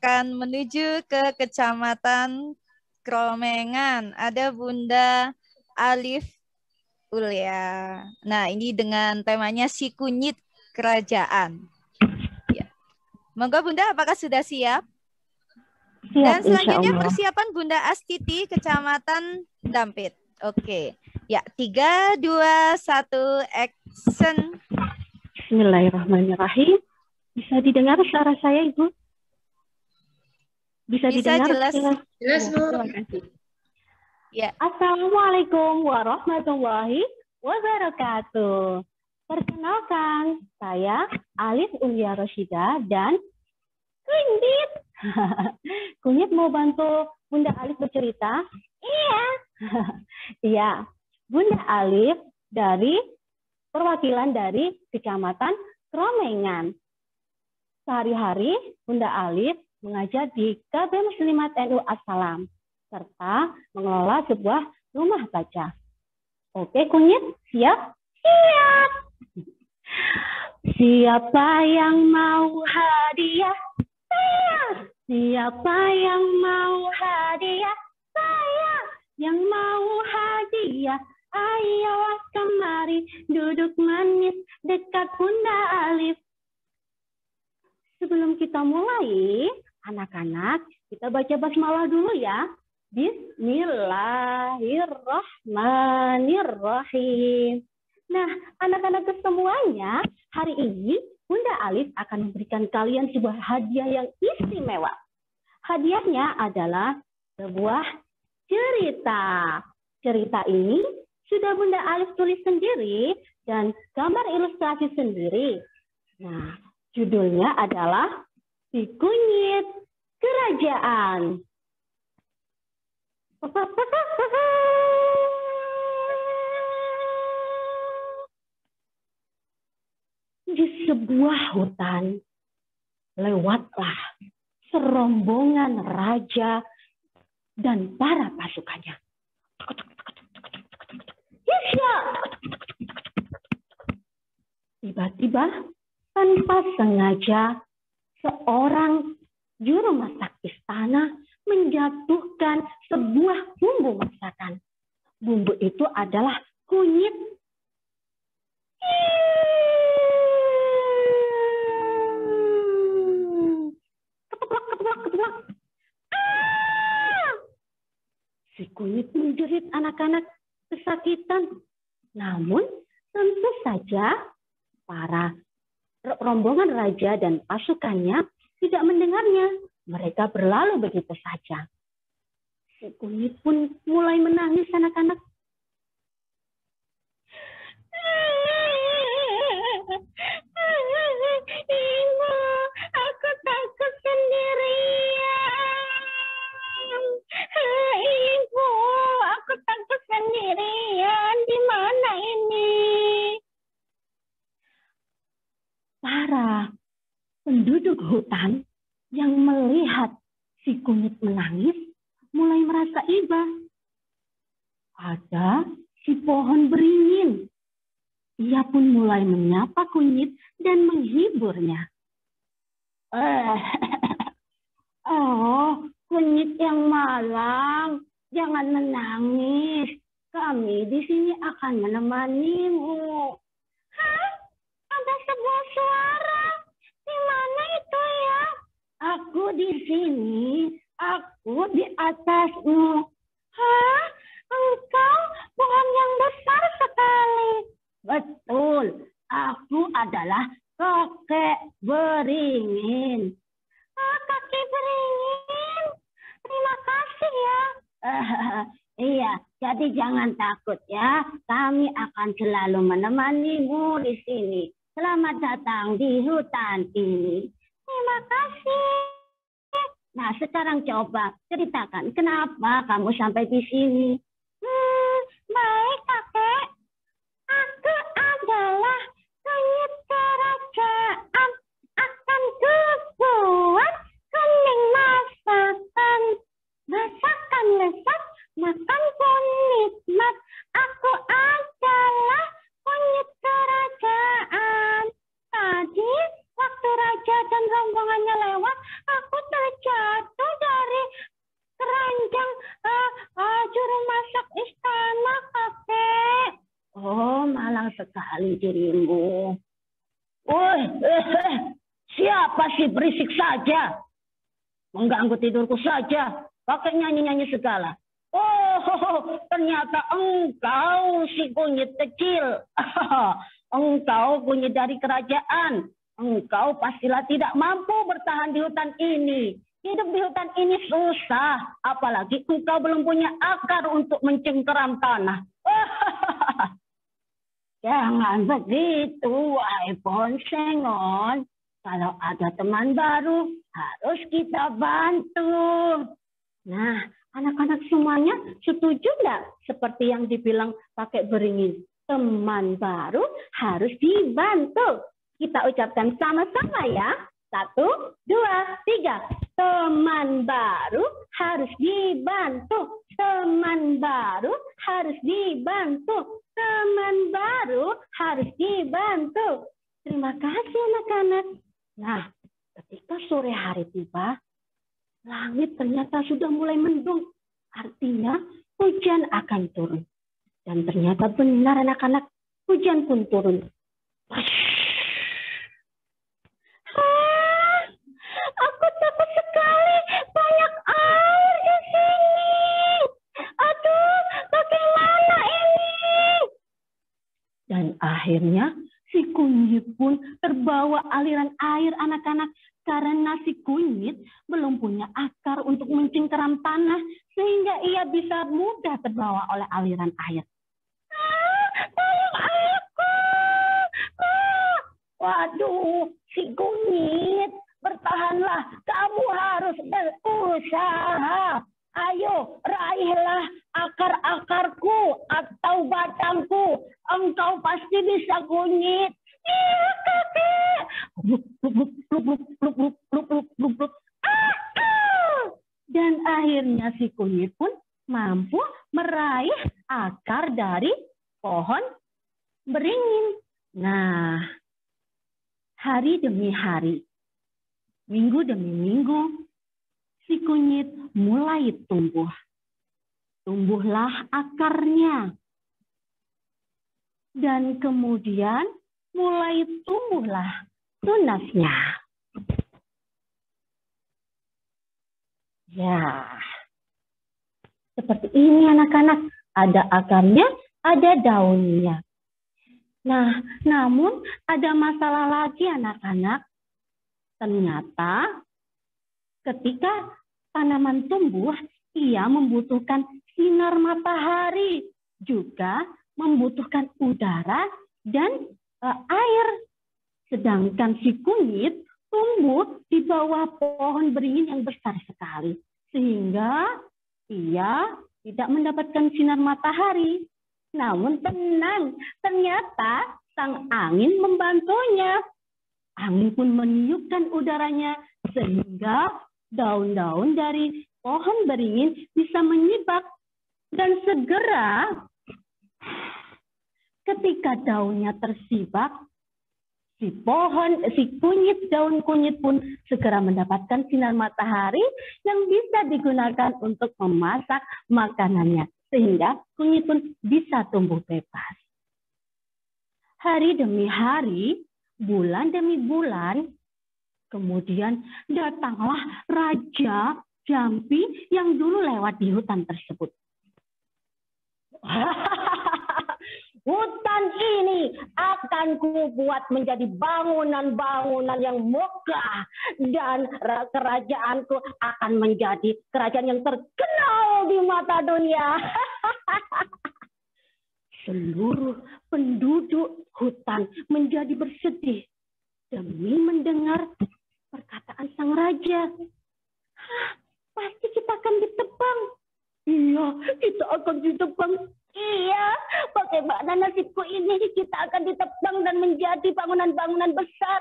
akan menuju ke Kecamatan Kromengan. Ada Bunda Alif Ulia. Nah, ini dengan temanya si kunyit kerajaan. Ya. Monggo Bunda, apakah sudah siap? Dan Siap, selanjutnya insyaallah. persiapan Bunda Astiti, Kecamatan Dampit. Oke. Ya, 3, 2, 1, action. Bismillahirrahmanirrahim. Bisa didengar suara saya, Ibu? Bisa didengar? Jelas. Jelas, Bu. Terima kasih. Ya. Assalamualaikum warahmatullahi wabarakatuh. Perkenalkan, saya Alif Ulia Roshida dan Kunyit. Kunyit mau bantu Bunda Alif bercerita? Iya. Iya. Bunda Alif dari perwakilan dari Kecamatan Kromengan. Sehari-hari Bunda Alif mengajar di KB Muslimat NU As-Salam serta mengelola sebuah rumah baca. Oke, Kunyit, siap? Siap. Siapa yang mau hadiah? Saya. Siapa yang mau hadiah? Saya. Yang mau hadiah, ayolah kemari, duduk manis dekat Bunda Alif. Sebelum kita mulai, anak-anak, kita baca basmalah dulu ya. Bismillahirrahmanirrahim. Nah, anak-anak semuanya, hari ini Bunda Alif akan memberikan kalian sebuah hadiah yang istimewa. Hadiahnya adalah sebuah cerita. Cerita ini sudah Bunda Alif tulis sendiri dan gambar ilustrasi sendiri. Nah, judulnya adalah Si Kunyit Kerajaan. Di sebuah hutan, lewatlah serombongan raja dan para pasukannya. Yesya! Tiba-tiba, tanpa sengaja, seorang juru masak istana menjatuhkan sebuah bumbu masakan. Bumbu itu adalah kunyit. Keteplak. Si kunyit menjerit, anak-anak kesakitan. Namun tentu saja para rombongan raja dan pasukannya tidak mendengarnya. Mereka berlalu begitu saja. Si kunyit pun mulai menangis, anak-anak. Ibu, aku takut sendirian. Ibu, aku takut sendirian. Di mana ini? Para penduduk hutan yang melihat si kunyit menangis mulai merasa iba. Ada si pohon beringin. Ia pun mulai menyapa kunyit dan menghiburnya. Oh, kunyit yang malang, jangan menangis. Kami di sini akan menemanimu. Hah? Ada sebuah suara. Di mana itu ya? Aku di sini. Aku di atasmu. Hah? Engkau pohon yang besar sekali. Betul. Aku adalah kakek beringin. Kakek beringin. Terima kasih ya. Iya, jadi jangan takut ya. Kami akan selalu menemanimu di sini. Selamat datang di hutan ini. Terima kasih. Nah, sekarang coba ceritakan kenapa kamu sampai di sini. Baik, kakek. Aku adalah kunyit kerajaan. Akan kubuat kuning masakan. Masakan lezat, makan pun nikmat. Aku adalah kunyit kerajaan. Tadi waktu raja dan rombongannya lewat, aku terjatuh malang sekali dirimu. Woi, siapa sih berisik saja? Mengganggu tidurku saja, pakai nyanyi-nyanyi segala. Oh, ternyata engkau si kunyit kecil. Engkau kunyit dari kerajaan. Engkau pastilah tidak mampu bertahan di hutan ini. Hidup di hutan ini susah. Apalagi engkau belum punya akar untuk mencengkeram tanah. Jangan begitu, wahai pohon sengon. Kalau ada teman baru, harus kita bantu. Nah, anak-anak semuanya setuju nggak? Seperti yang dibilang pakai beringin. Teman baru harus dibantu. Kita ucapkan sama-sama ya. 1, 2, 3. Teman baru harus dibantu. Teman baru harus dibantu. Teman baru harus dibantu. Terima kasih anak-anak. Nah, ketika sore hari tiba, langit ternyata sudah mulai mendung. Artinya hujan akan turun. Dan ternyata benar anak-anak, hujan pun turun. Aku takut sekali, banyak air di sini. Aduh, bagaimana ini? Dan akhirnya si kunyit pun terbawa aliran air anak-anak. Karena si kunyit belum punya akar untuk mencengkeram tanah. Sehingga ia bisa mudah terbawa oleh aliran air. Tolong aku. Waduh, si kunyit. Bertahanlah, kamu harus berusaha. Ayo, raihlah akar-akarku atau batangku. Engkau pasti bisa kunyit. Iya, kakek. Dan akhirnya si kunyit pun mampu meraih akar dari pohon beringin. Nah, hari demi hari, minggu demi minggu, si kunyit mulai tumbuh. Tumbuhlah akarnya. Dan kemudian mulai tumbuhlah tunasnya. Ya, seperti ini anak-anak. Ada akarnya, ada daunnya. Nah, namun ada masalah lagi anak-anak. Ternyata ketika tanaman tumbuh, ia membutuhkan sinar matahari, juga membutuhkan udara dan air. Sedangkan si kunyit tumbuh di bawah pohon beringin yang besar sekali, sehingga ia tidak mendapatkan sinar matahari. Namun tenang, ternyata sang angin membantunya. Angin pun meniupkan udaranya sehingga daun-daun dari pohon beringin bisa menyibak. Dan segera ketika daunnya tersibak, si kunyit, daun kunyit pun segera mendapatkan sinar matahari yang bisa digunakan untuk memasak makanannya. Sehingga kunyit pun bisa tumbuh bebas. Hari demi hari, bulan demi bulan, kemudian datanglah Raja Jampi yang dulu lewat di hutan tersebut. Hutan ini akan kubuat menjadi bangunan-bangunan yang megah. Dan kerajaanku akan menjadi kerajaan yang terkenal di mata dunia. Seluruh penduduk hutan menjadi bersedih demi mendengar perkataan sang raja. Pasti kita akan ditebang. Iya, kita akan ditebang. Iya, bagaimana nasibku ini? Kita akan ditebang dan menjadi bangunan-bangunan besar.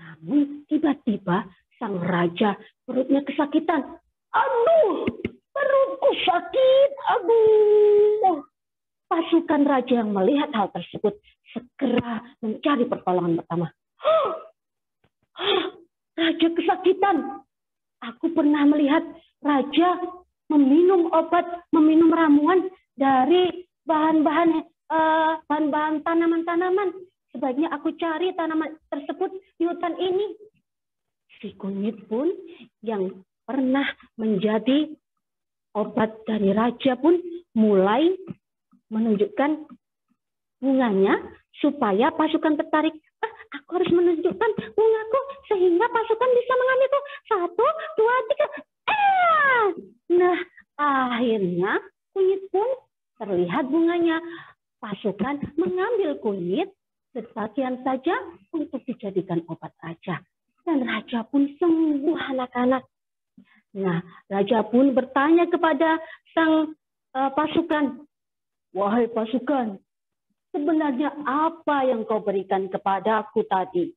Namun tiba-tiba sang raja perutnya kesakitan. Aduh, perutku sakit. Aduh. Pasukan raja yang melihat hal tersebut segera mencari pertolongan pertama. Raja kesakitan. Aku pernah melihat raja meminum obat, meminum ramuan dari bahan-bahan bahan-bahan tanaman-tanaman. Sebaiknya aku cari tanaman tersebut di hutan ini. Si kunyit pun yang pernah menjadi obat dari raja pun mulai menunjukkan bunganya supaya pasukan tertarik. Aku harus menunjukkan bungaku sehingga pasukan bisa mengambilku. 1, 2, 3. Nah, akhirnya kunyit pun terlihat bunganya. Pasukan mengambil kunyit sebagian saja untuk dijadikan obat raja. Dan raja pun sembuh, anak-anak. Nah, raja pun bertanya kepada sang pasukan, "Wahai pasukan, sebenarnya apa yang kau berikan kepadaku tadi?"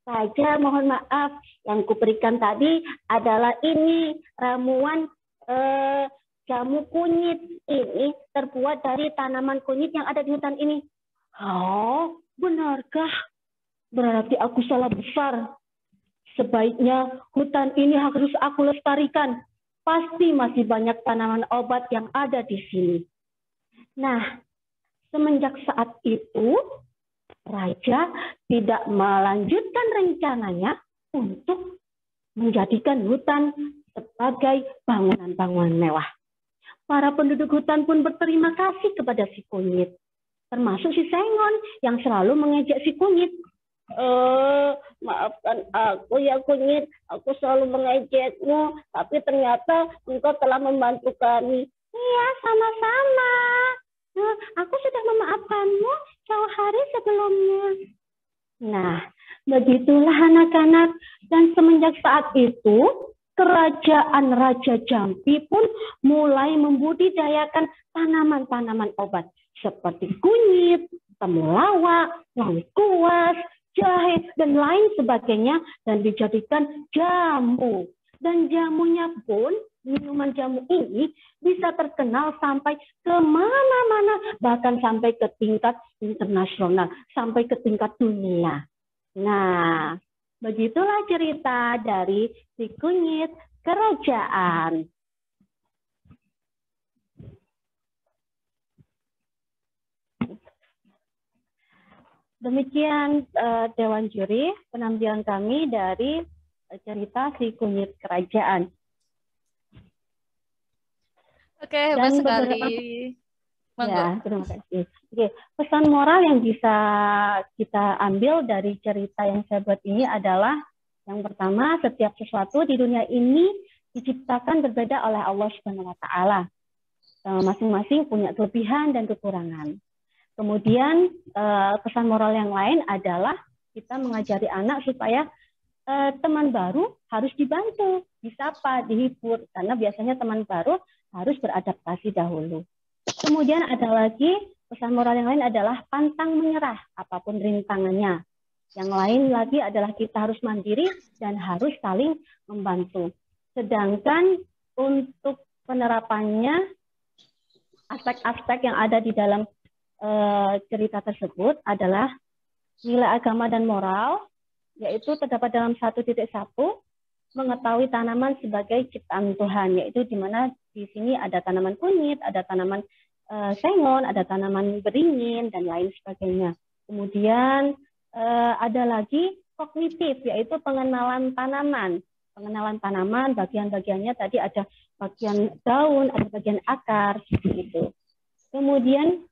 "Raja, mohon maaf, yang kuberikan tadi adalah ini ramuan jamu kunyit. Ini terbuat dari tanaman kunyit yang ada di hutan ini." "Oh, benarkah? Berarti aku salah besar. Sebaiknya hutan ini harus aku lestarikan. Pasti masih banyak tanaman obat yang ada di sini." Nah, semenjak saat itu, raja tidak melanjutkan rencananya untuk menjadikan hutan sebagai bangunan-bangunan mewah. Para penduduk hutan pun berterima kasih kepada si kunyit, termasuk si Sengon yang selalu mengejek si kunyit. "Maafkan aku ya kunyit, aku selalu mengejekmu, tapi ternyata engkau telah membantu kami." "Iya, sama-sama. Aku sudah memaafkanmu jauh hari sebelumnya." Nah, begitulah anak-anak. Dan semenjak saat itu, kerajaan Raja Jampi pun mulai membudidayakan tanaman-tanaman obat seperti kunyit, temulawak, lengkuas, jahe, dan lain sebagainya, dan dijadikan jamu. Dan jamunya pun, minuman jamu ini bisa terkenal sampai kemana-mana, bahkan sampai ke tingkat internasional, sampai ke tingkat dunia. Nah, begitulah cerita dari si kunyit kerajaan. Demikian Dewan Juri penampilan kami dari cerita si kunyit kerajaan. Oke, hebat sekali. Ya, terima kasih. Oke, pesan moral yang bisa kita ambil dari cerita yang saya buat ini adalah yang pertama, setiap sesuatu di dunia ini diciptakan berbeda oleh Allah Subhanahu wa Ta'ala. Masing-masing punya kelebihan dan kekurangan. Kemudian pesan moral yang lain adalah kita mengajari anak supaya teman baru harus dibantu, disapa, dihibur, karena biasanya teman baru harus beradaptasi dahulu. Kemudian ada lagi pesan moral yang lain adalah pantang menyerah apapun rintangannya. Yang lain lagi adalah kita harus mandiri dan harus saling membantu. Sedangkan untuk penerapannya, aspek-aspek yang ada di dalam cerita tersebut adalah nilai agama dan moral, yaitu terdapat dalam 1.1, mengetahui tanaman sebagai ciptaan Tuhan, yaitu di mana di sini ada tanaman kunyit, ada tanaman sengon, ada tanaman beringin, dan lain sebagainya. Kemudian ada lagi kognitif, yaitu pengenalan tanaman. Pengenalan tanaman, bagian-bagiannya tadi ada bagian daun, ada bagian akar, seperti itu. Kemudian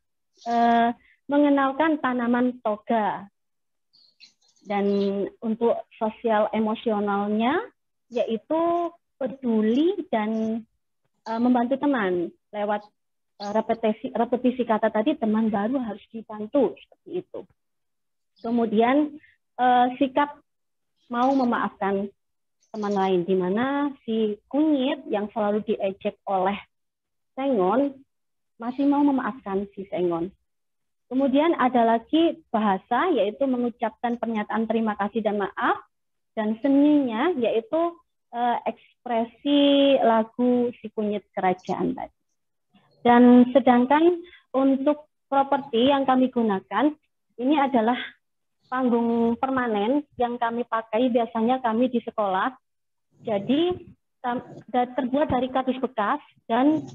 mengenalkan tanaman toga. Dan untuk sosial emosionalnya, yaitu peduli dan membantu teman. Lewat repetisi kata tadi, teman baru harus dibantu, seperti itu. Kemudian sikap mau memaafkan teman lain, di mana si kunyit yang selalu diejek oleh sengon masih mau memaafkan si sengon. Kemudian ada lagi bahasa, yaitu mengucapkan pernyataan terima kasih dan maaf, dan seninya yaitu ekspresi lagu si kunyit kerajaan tadi. Dan sedangkan untuk properti yang kami gunakan, ini adalah panggung permanen yang kami pakai biasanya kami di sekolah. Jadi terbuat dari kardus bekas dan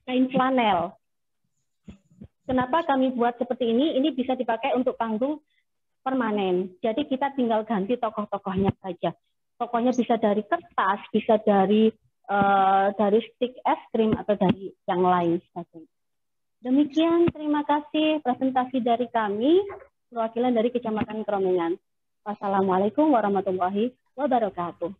kain flanel. Kenapa kami buat seperti ini? Ini bisa dipakai untuk panggung permanen. Jadi kita tinggal ganti tokoh-tokohnya saja. Tokohnya bisa dari kertas, bisa dari stick es krim atau dari yang lain sebagainya. Demikian, terima kasih presentasi dari kami, perwakilan dari Kecamatan Keromengan. Wassalamualaikum warahmatullahi wabarakatuh.